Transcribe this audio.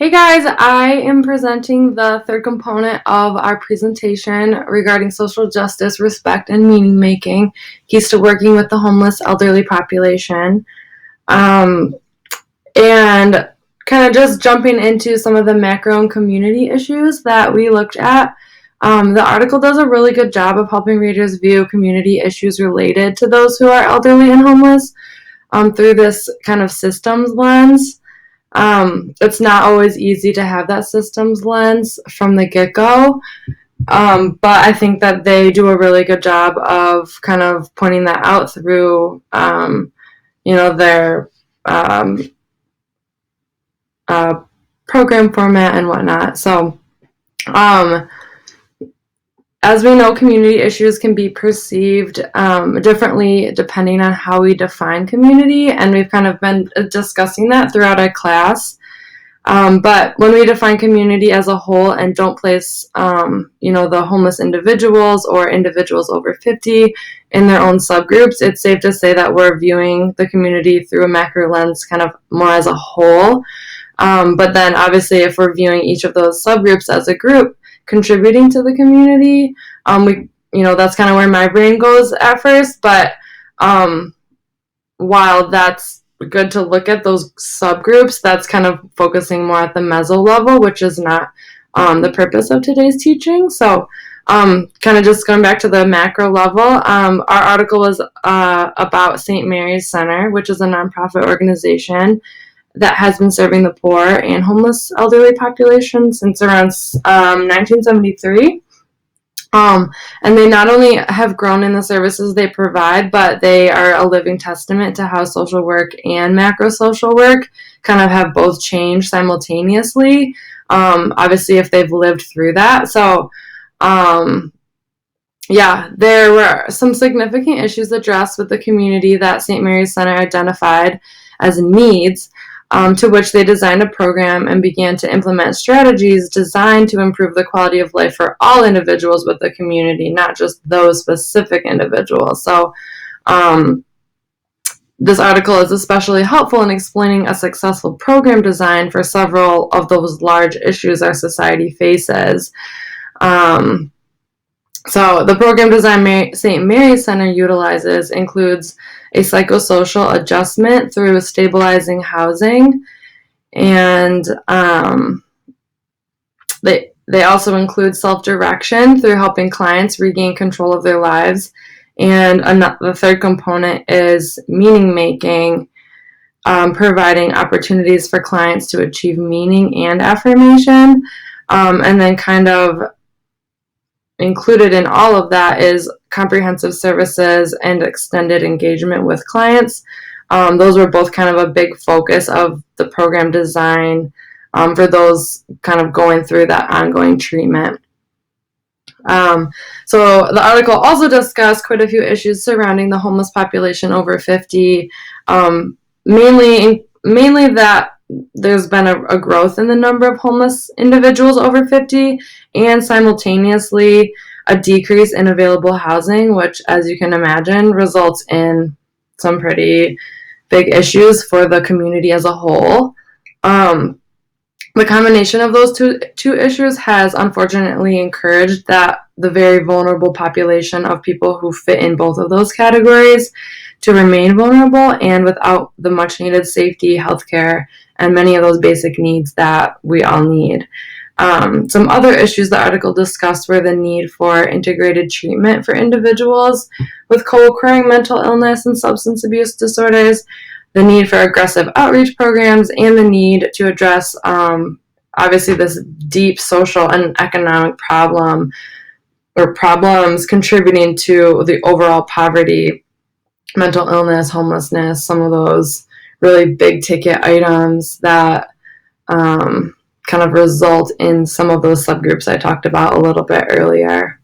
Hey guys, I am presenting the third component of our presentation regarding social justice, respect, and meaning making. Keys to working with the homeless elderly population. Um, and kind of just jumping into some of the macro and community issues that we looked at. The article does a really good job of helping readers view community issues related to those who are elderly and homeless through this kind of systems lens. It's not always easy to have that systems lens from the get-go, but I think that they do a really good job of kind of pointing that out through, their uh, program format and whatnot. So, um, as we know, community issues can be perceived differently depending on how we define community, and we've kind of been discussing that throughout our class. But when we define community as a whole and don't place, the homeless individuals or individuals over 50 in their own subgroups, it's safe to say that we're viewing the community through a macro lens kind of more as a whole. But then obviously if we're viewing each of those subgroups as a group contributing to the community, that's kind of where my brain goes at first. But while that's good to look at those subgroups, that's kind of focusing more at the meso level, which is not the purpose of today's teaching. So kind of just going back to the macro level, our article was about St. Mary's Center, which is a nonprofit organization that has been serving the poor and homeless elderly population since around 1973. And they not only have grown in the services they provide, but they are a living testament to how social work and macro social work kind of have both changed simultaneously, obviously if they've lived through that. So, there were some significant issues addressed with the community that St. Mary's Center identified as needs, to which they designed a program and began to implement strategies designed to improve the quality of life for all individuals with the community, not just those specific individuals. So this article is especially helpful in explaining a successful program design for several of those large issues our society faces. So the program design St. Mary's Center utilizes includes a psychosocial adjustment through stabilizing housing, and they also include self-direction through helping clients regain control of their lives. And the third component is meaning making, providing opportunities for clients to achieve meaning and affirmation, and then kind of included in all of that is comprehensive services and extended engagement with clients. Those were both kind of a big focus of the program design for those kind of going through that ongoing treatment. So the article also discussed quite a few issues surrounding the homeless population over 50, mainly that there's been a growth in the number of homeless individuals over 50 and simultaneously a decrease in available housing, which, as you can imagine, results in some pretty big issues for the community as a whole. The combination of those two issues has unfortunately encouraged that the very vulnerable population of people who fit in both of those categories to remain vulnerable and without the much needed safety, healthcare, and many of those basic needs that we all need. Some other issues the article discussed were the need for integrated treatment for individuals with co-occurring mental illness and substance abuse disorders, the need for aggressive outreach programs, and the need to address, obviously, this deep social and economic problem or problems contributing to the overall poverty, mental illness, homelessness, some of those really big ticket items that kind of result in some of those subgroups I talked about a little bit earlier.